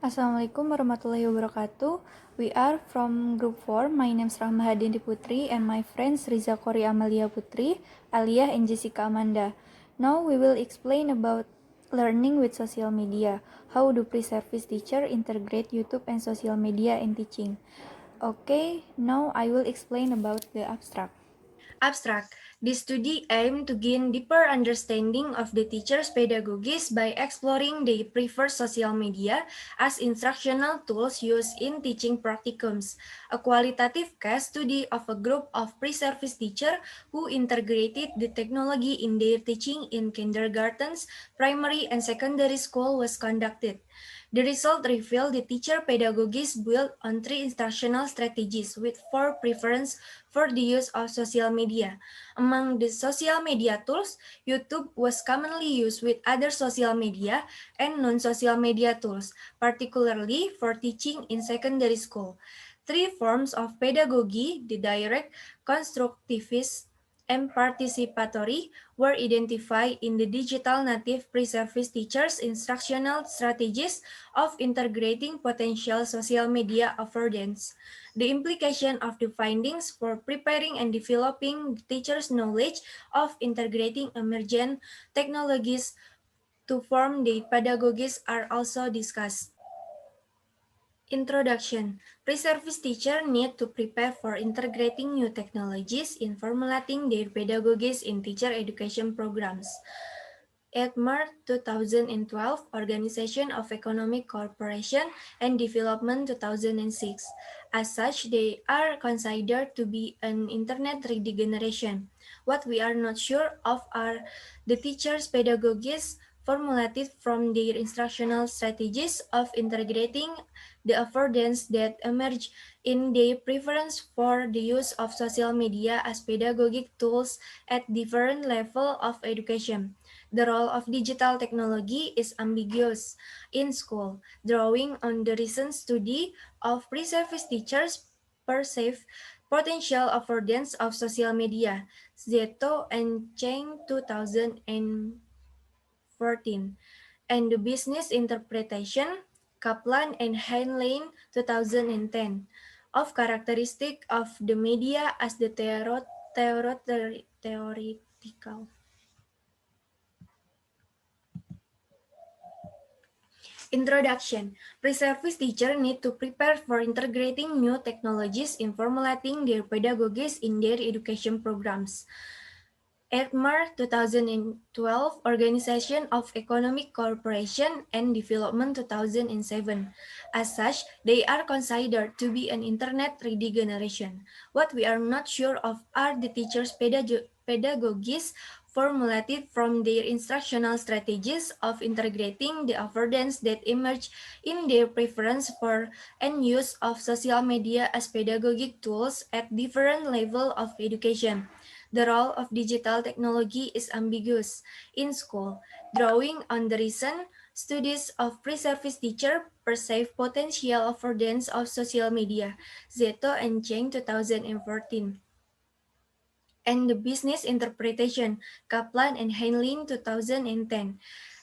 Assalamualaikum warahmatullahi wabarakatuh. We are from Group 4. My name is Rahma Hadindi Putri and my friends Riza Kori Amalia Putri, Alia and Jessica Amanda. Now we will explain about learning with social media. How do pre-service teacher integrate YouTube and social media in teaching? Okay, now I will explain about the abstract. Abstract. This study aimed to gain deeper understanding of the teacher's pedagogies by exploring their preferred social media as instructional tools used in teaching practicums. A qualitative case study of a group of pre-service teachers who integrated the technology in their teaching in kindergartens, primary, and secondary school was conducted. The result revealed the teacher pedagogies built on three instructional strategies with four preferences for the use of social media. Among the social media tools, YouTube was commonly used with other social media and non-social media tools, particularly for teaching in secondary school. Three forms of pedagogy, the direct, constructivist, and participatory, were identified in the digital native pre-service teachers' instructional strategies of integrating potential social media affordance. The implication of the findings for preparing and developing teachers' knowledge of integrating emergent technologies to form the pedagogies are also discussed. Introduction. Pre-service teachers need to prepare for integrating new technologies in formulating their pedagogies in teacher education programs. At March 2012, Organization of Economic Cooperation and Development 2006. As such, they are considered to be an internet-ready generation. What we are not sure of are the teachers' pedagogies formulated from their instructional strategies of integrating the affordance that emerge in their preference for the use of social media as pedagogic tools at different levels of education. The role of digital technology is ambiguous in school, drawing on the recent study of pre-service teachers perceive potential affordance of social media, Zeto and Cheng 2014, and the business interpretation, Kaplan and Heinlein 2010, of characteristic of the media as the theoretical. Introduction. Pre-service teachers need to prepare for integrating new technologies in formulating their pedagogies in their education programs. At March 2012, Organization of Economic Cooperation and Development 2007. As such, they are considered to be an internet-ready generation. What we are not sure of are the teachers' pedagogies formulated from their instructional strategies of integrating the affordance that emerge in their preference for and use of social media as pedagogic tools at different levels of education. The role of digital technology is ambiguous in school, drawing on the recent studies of pre-service teachers perceive potential affordance of social media, Zeto and Cheng 2014, and the business interpretation, Kaplan and Heinlein 2010.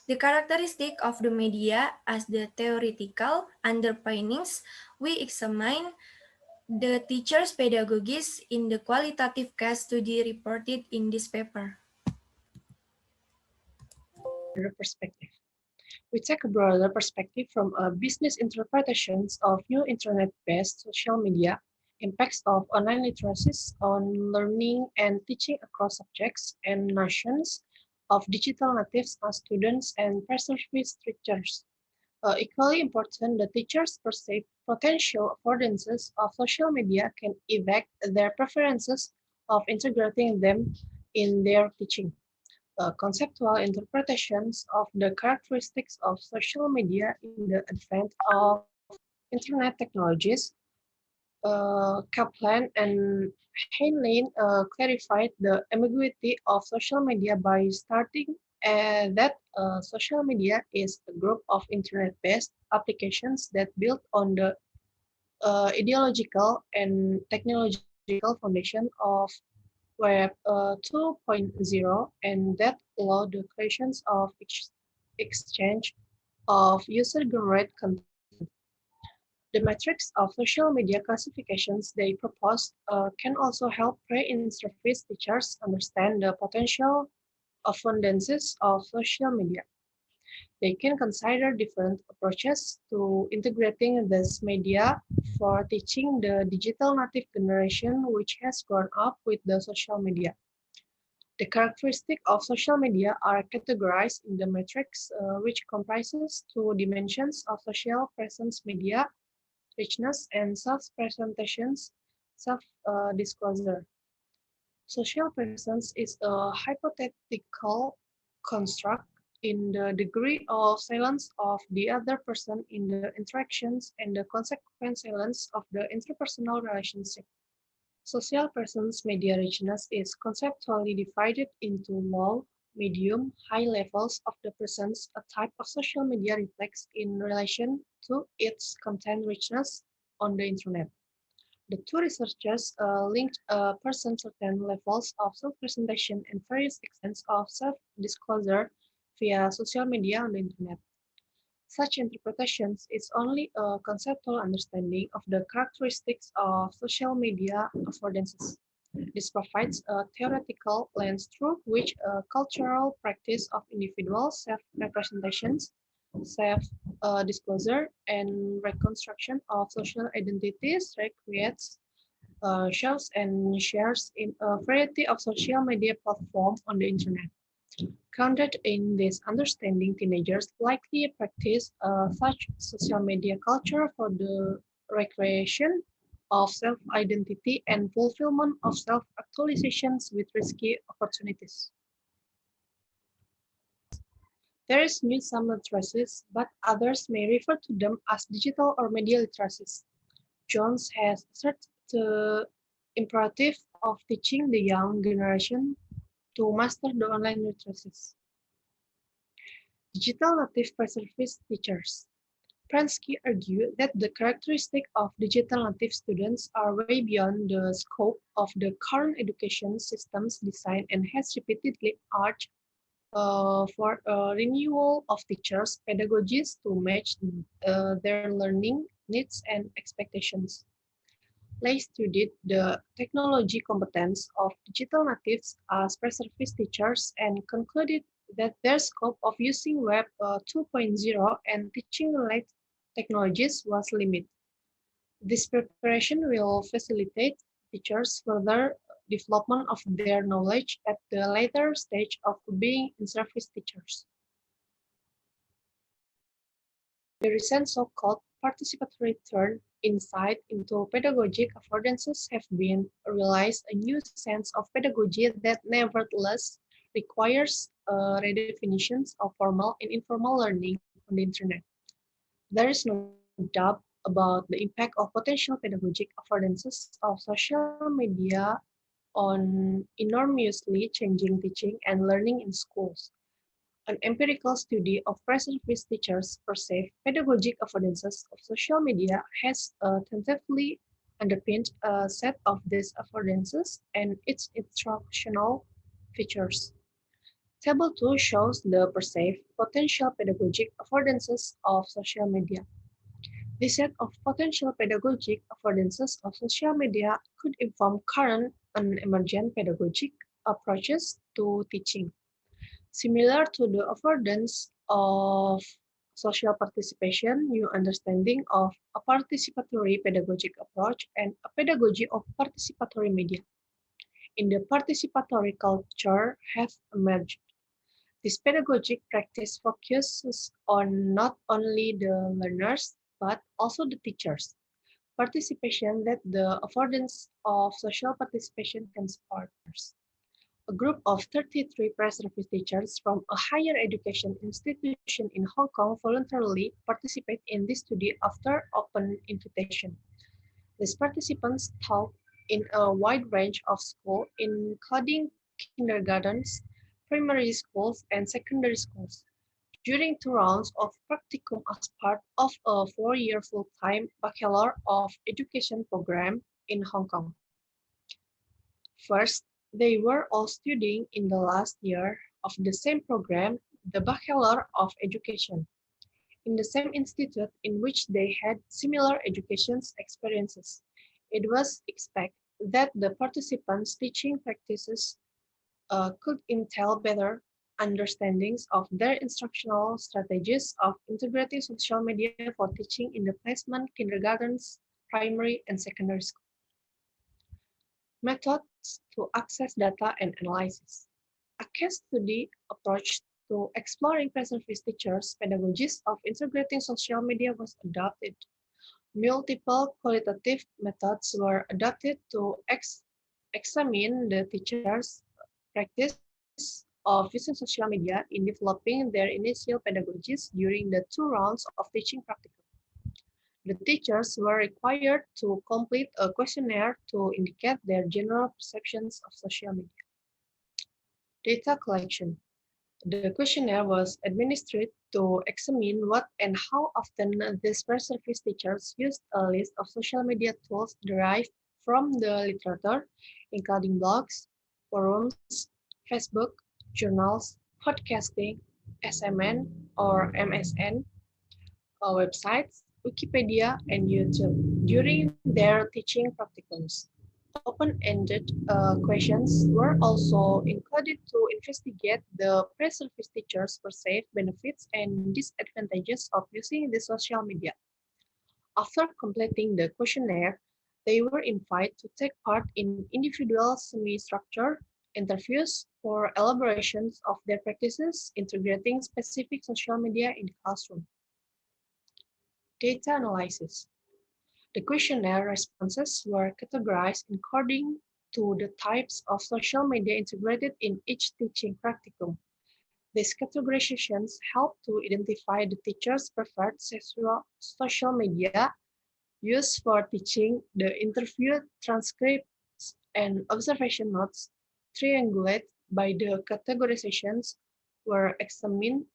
The characteristic of the media as the theoretical underpinnings we examine the teacher's pedagogies in the qualitative case study reported in this paper. Perspective. We take a broader perspective from a business interpretations of new internet-based social media, impacts of online literacy on learning and teaching across subjects and nations, of digital natives as students and pre-service teachers. Equally important, the teachers perceive potential affordances of social media can affect their preferences of integrating them in their teaching. Conceptual interpretations of the characteristics of social media in the advent of internet technologies, Kaplan and Heinlein clarified the ambiguity of social media by starting that social media is a group of internet-based applications that build on the ideological and technological foundation of Web 2.0 and that allow the creations of exchange of user-generated content. The metrics of social media classifications they propose can also help pre-in-service teachers understand the potential affordances of social media. They can consider different approaches to integrating this media for teaching the digital native generation which has grown up with the social media. The characteristics of social media are categorized in the matrix, which comprises two dimensions of social presence media, richness, and self-presentations, self-disclosure. Social presence is a hypothetical construct in the degree of silence of the other person in the interactions and the consequent silence of the interpersonal relationship. Social presence media richness is conceptually divided into low, medium, high levels of the presence a type of social media reflects in relation to its content richness on the internet. The two researchers linked a person's certain levels of self-presentation and various extents of self-disclosure via social media on the internet. Such interpretations is only a conceptual understanding of the characteristics of social media affordances. This provides a theoretical lens through which a cultural practice of individual self-representations, self-disclosure, and reconstruction of social identities recreates, shows, and shares in a variety of social media platforms on the internet. Grounded in this understanding, teenagers likely practice such social media culture for the recreation of self-identity and fulfillment of self-actualizations with risky opportunities. There is new some literacies, but others may refer to them as digital or media literacies. Jones has asserted the imperative of teaching the young generation to master the online literacies. Digital native pre-service teachers. Pransky argued that the characteristics of digital native students are way beyond the scope of the current education system's design and has repeatedly urged for a renewal of teachers' pedagogies to match their learning needs and expectations. Lay studied the technology competence of digital natives as pre-service teachers and concluded that their scope of using Web 2.0 and teaching-related technologies was limited. This preparation will facilitate teachers' further development of their knowledge at the later stage of being in-service teachers. The recent so-called participatory turn insight into pedagogic affordances have been realized a new sense of pedagogy that nevertheless requires redefinitions of formal and informal learning on the internet. There is no doubt about the impact of potential pedagogic affordances of social media on enormously changing teaching and learning in schools. An empirical study of pre-service teachers' perceived pedagogic affordances of social media has tentatively underpinned a set of these affordances and its instructional features. Table 2 shows the perceived potential pedagogic affordances of social media. This set of potential pedagogic affordances of social media could inform current and emergent pedagogic approaches to teaching. Similar to the affordance of social participation, new understanding of a participatory pedagogic approach and a pedagogy of participatory media in the participatory culture have emerged. This pedagogic practice focuses on not only the learners, but also the teachers. Participation that the affordance of social participation can support. A group of 33 pre-service teachers from a higher education institution in Hong Kong voluntarily participate in this study after open invitation. These participants taught in a wide range of schools, including kindergartens, primary schools, and secondary schools, during 2 rounds of practicum as part of a 4-year full-time Bachelor of Education program in Hong Kong. First, they were all studying in the last year of the same program, the Bachelor of Education. in the same institute in which they had similar education experiences. It was expected that the participants' teaching practices could entail better understandings of their instructional strategies of integrating social media for teaching in the placement kindergartens, primary, and secondary school. Methods to access data and analysis. A case study approach to exploring pre-service teachers' pedagogies of integrating social media was adopted. Multiple qualitative methods were adopted to examine the teachers' practice of using social media in developing their initial pedagogies during the 2 rounds of teaching practicum. The teachers were required to complete a questionnaire to indicate their general perceptions of social media. Data collection. The questionnaire was administered to examine what and how often these pre-service teachers used a list of social media tools derived from the literature, including blogs, forums, Facebook, journals, podcasting, SMN or MSN, websites, Wikipedia, and YouTube during their teaching practicums. Open-ended questions were also included to investigate the pre-service teachers' perceived benefits and disadvantages of using the social media. After completing the questionnaire, they were invited to take part in individual semi-structured interviews for elaborations of their practices integrating specific social media in the classroom. Data analysis. The questionnaire responses were categorized according to the types of social media integrated in each teaching practicum. These categorizations help to identify the teacher's preferred social media used for teaching. The interview transcripts and observation notes, triangulated by the categorizations, were examined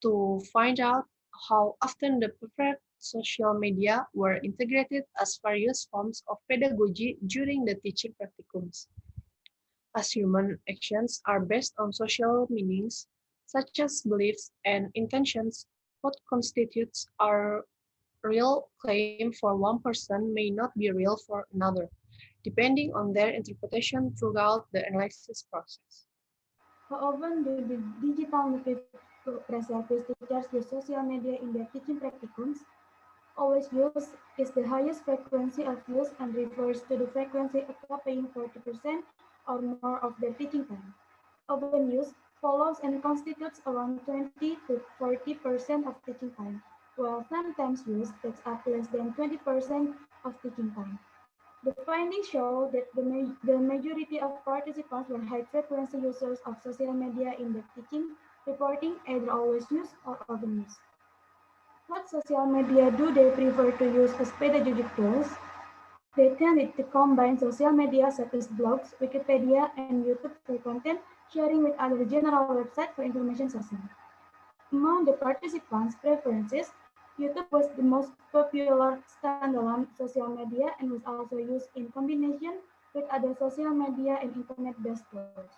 to find out how often the preferred social media were integrated as various forms of pedagogy during the teaching practicums. As human actions are based on social meanings, such as beliefs and intentions, what constitutes our real claim for one person may not be real for another, depending on their interpretation throughout the analysis process. How often do the digital native pre-service teachers use social media in their teaching practicums? Always use is the highest frequency of use and refers to the frequency occupying 40% or more of their teaching time. Often use follows and constitutes around 20 to 40% of teaching time, while sometimes use takes up less than 20% of teaching time. The findings show that the majority of participants were high-frequency users of social media in their teaching, reporting either always use or often use. What social media do they prefer to use as pedagogic tools? They tended to combine social media such as blogs, Wikipedia, and YouTube for content sharing with other general websites for information sourcing. Among the participants' preferences, YouTube was the most popular standalone social media and was also used in combination with other social media and internet-based tools.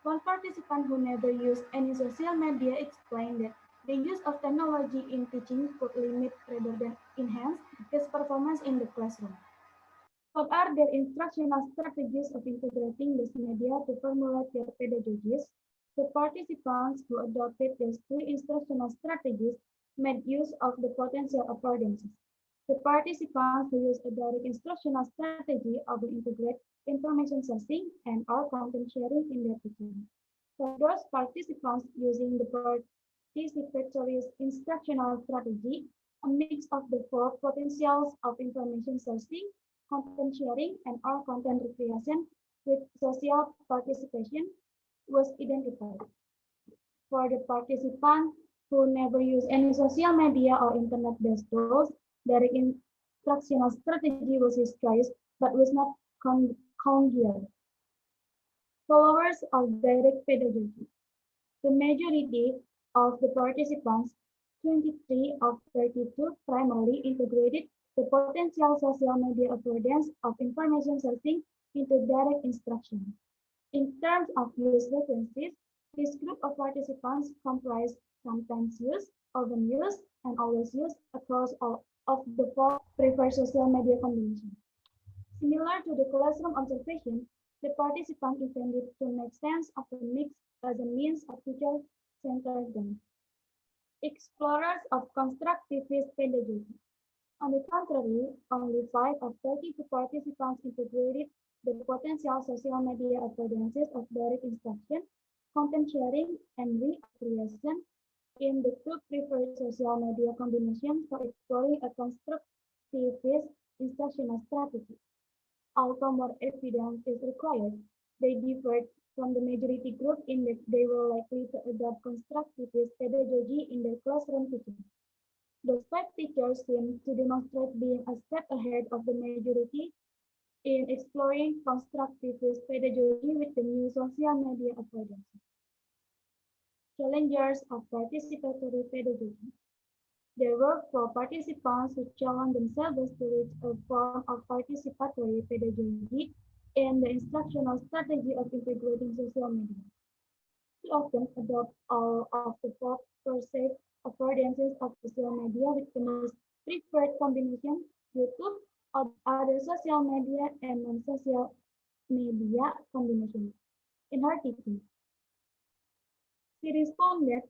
One participant who never used any social media explained that the use of technology in teaching could limit rather than enhance his performance in the classroom. What are their instructional strategies of integrating this media to formulate their pedagogies? The participants who adopted these three instructional strategies made use of the potential affordances. The participants who use a direct instructional strategy often integrate information sourcing and or content sharing in their teaching. For those participants using the participatory instructional strategy, a mix of the four potentials of information sourcing, content sharing, and or content recreation with social participation was identified. For the participants who never use any social media or internet-based tools, direct instructional strategy was his choice, but was not conjured. Followers of direct pedagogy. The majority of the participants, 23 of 32, primarily integrated the potential social media affordance of information sourcing into direct instruction. In terms of use frequencies, this group of participants comprised sometimes use, often use, and always used across all of the four preferred social media combinations. Similar to the classroom observation, the participant intended to make sense of the mix as a means of teacher-centered learning. Explorers of constructivist pedagogy. On the contrary, only 5 of 32 participants integrated the potential social media affordances of direct instruction, content sharing, and recreation in the two preferred social media combinations for exploring a constructivist instructional strategy. Although more evidence is required, they differed from the majority group in that they were likely to adopt constructivist pedagogy in their classroom teaching. Those 5 teachers seem to demonstrate being a step ahead of the majority in exploring constructivist pedagogy with the new social media avoidance. Challengers of participatory pedagogy. There were 4 participants who challenged themselves to reach a form of participatory pedagogy in the instructional strategy of integrating social media. We often adopt all of the 4 perceived affordances of social media with the most preferred combination, YouTube, or other social media and non-social media combinations. In her teaching, she responded,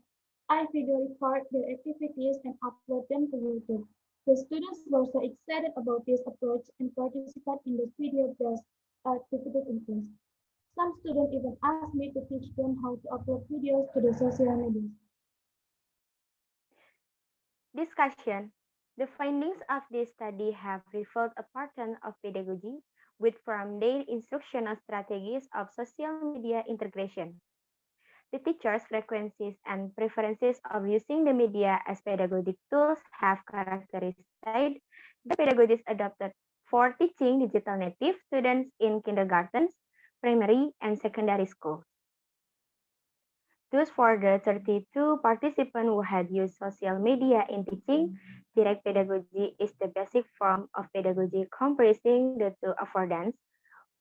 I video record their activities and upload them to YouTube. The students were so excited about this approach and participated in the video-based activities in class. Some students even asked me to teach them how to upload videos to the social media. Discussion. The findings of this study have revealed a pattern of pedagogy with from their instructional strategies of social media integration. The teachers' frequencies and preferences of using the media as pedagogic tools have characterized the pedagogies adopted for teaching digital native students in kindergartens, primary, and secondary schools. Thus, for the 32 participants who had used social media in teaching, direct pedagogy is the basic form of pedagogy comprising the two affordance,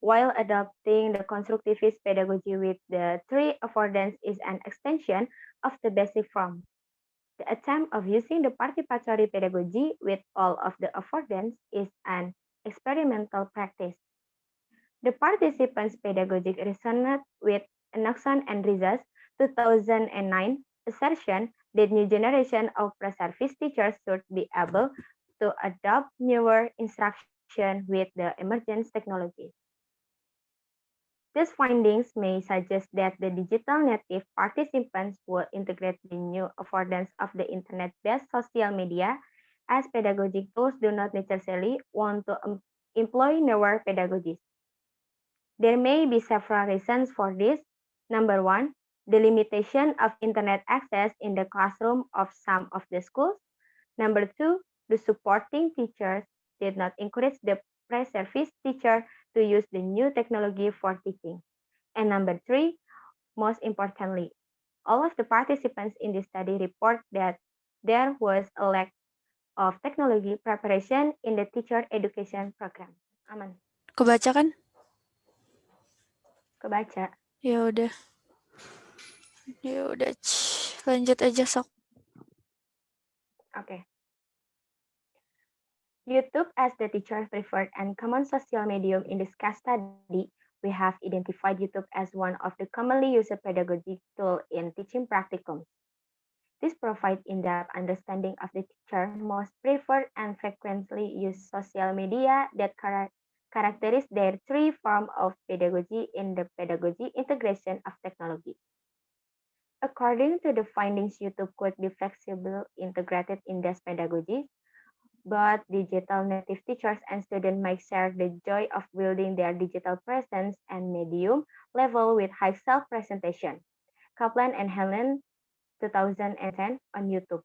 while adopting the constructivist pedagogy with the 3 affordance is an extension of the basic form. The attempt of using the participatory pedagogy with all of the affordance is an experimental practice. The participants' pedagogic resonate with Knoxon and Riza's 2009 assertion that new generation of pre-service teachers should be able to adopt newer instruction with the emergent technologies. These findings may suggest that the digital native participants will integrate the new affordance of the internet-based social media as pedagogic tools do not necessarily want to employ newer pedagogies. There may be several reasons for this. Number one, the limitation of internet access in the classroom of some of the schools. Number two, the supporting teachers did not encourage the pre-service teacher to use the new technology for teaching. And number three, most importantly, all of the participants in this study report that there was a lack of technology preparation in the teacher education program. Aman, Kebaca kan? kebaca. Ya udah. Lanjut aja sok. Okay. YouTube as the teacher's preferred and common social medium in this case study, we have identified YouTube as one of the commonly used pedagogic tool in teaching practicums. This provides in-depth understanding of the teacher most preferred and frequently used social media that characterize their 3 forms of pedagogy in the pedagogy integration of technology. According to the findings, YouTube could be flexibly integrated in these pedagogies, but digital native teachers and students might share the joy of building their digital presence and medium level with high self-presentation. Kaplan and Helen, 2010, on YouTube.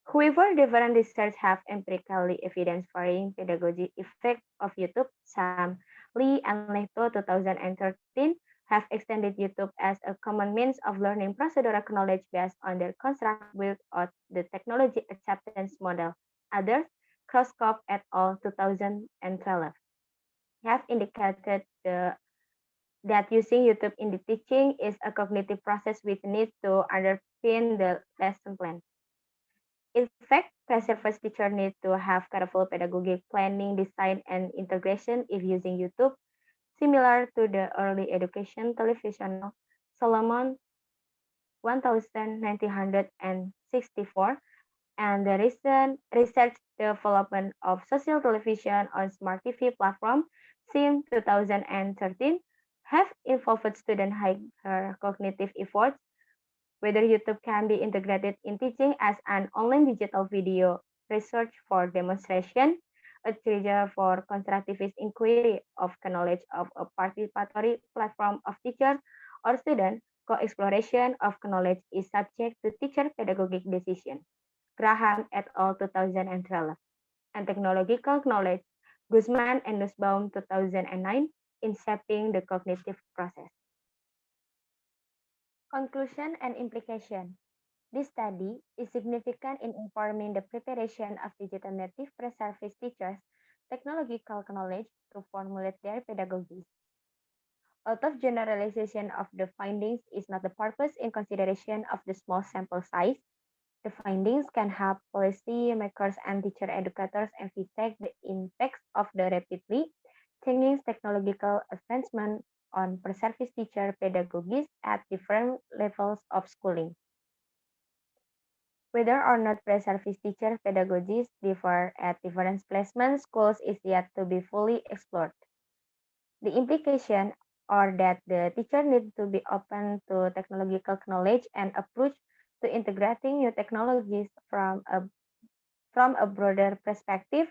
However, different research have empirically evidence varying pedagogy effect of YouTube. Some, Lee and Lehto, 2013, have extended YouTube as a common means of learning procedural knowledge based on their construct built on the technology acceptance model. Others, Crosskopf et al. 2012, have indicated that using YouTube in the teaching is a cognitive process which needs to underpin the lesson plan. In fact, pre-service teachers need to have careful pedagogic planning, design, and integration if using YouTube, similar to the early education television Solomon 1964 and the recent research development of social television on smart TV platform SIM 2013 have involved student higher cognitive efforts. Whether YouTube can be integrated in teaching as an online digital video research for demonstration, a trigger for constructivist inquiry of knowledge of a participatory platform of teacher or student, co-exploration of knowledge is subject to teacher pedagogic decision. Graham et al. 2012, and technological knowledge, Guzman and Nussbaum 2009, in shaping the cognitive process. Conclusion and implication. This study is significant in informing the preparation of digital native pre-service teachers' technological knowledge to formulate their pedagogies. Out of generalization of the findings is not the purpose in consideration of the small sample size. The findings can help policy makers and teacher educators envisage the impacts of the rapidly changing technological advancement on pre-service teacher pedagogies at different levels of schooling. Whether or not pre-service teacher pedagogies differ at different placement schools is yet to be fully explored. The implication are that the teacher needs to be open to technological knowledge and approach to integrating new technologies from a broader perspective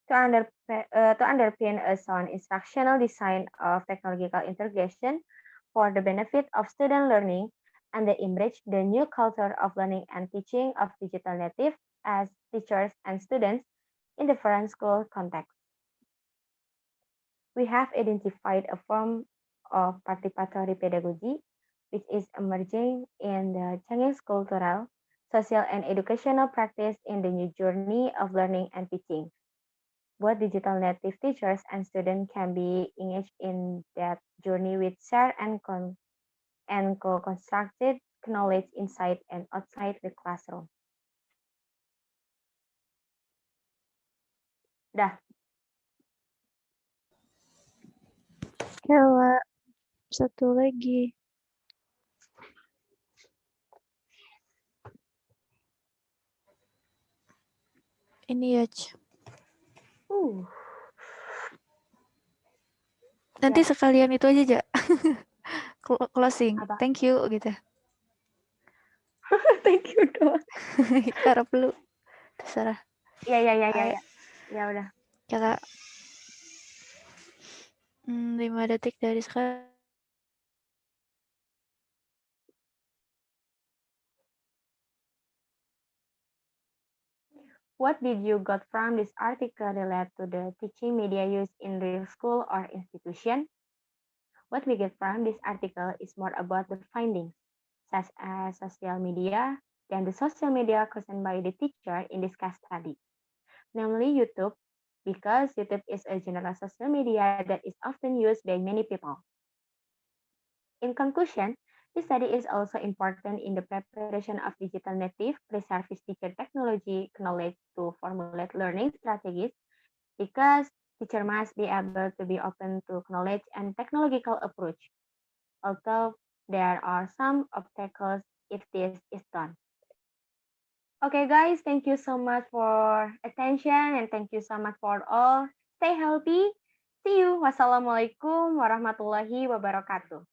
to underpin a sound instructional design of technological integration for the benefit of student learning and they embrace the new culture of learning and teaching of digital native as teachers and students in different school contexts. We have identified a form of participatory pedagogy which is emerging in the Chinese cultural, social, and educational practice in the new journey of learning and teaching. Both digital native teachers and students can be engaged in that journey with shared and co-constructed knowledge inside and outside the classroom. Dah, Kela, satu lagi. Ini ya, Nanti Ya. sekalian itu aja, Ja. Closing. Apa? Thank you gitu. Thank you doang. Harap lu terserah. Ya. Ayo. Ya udah. Kira 5 detik dari sekarang. What did you got from this article related to the teaching media used in real school or institution? What we get from this article is more about the findings, such as social media, than the social media chosen by the teacher in this case study, namely YouTube, because YouTube is a general social media that is often used by many people. In conclusion, this study is also important in the preparation of digital native pre-service teacher technology knowledge to formulate learning strategies because teacher must be able to be open to knowledge and technological approach, although there are some obstacles if this is done. Okay guys, thank you so much for attention and thank you so much for all. Stay healthy. See you. Wassalamualaikum warahmatullahi wabarakatuh.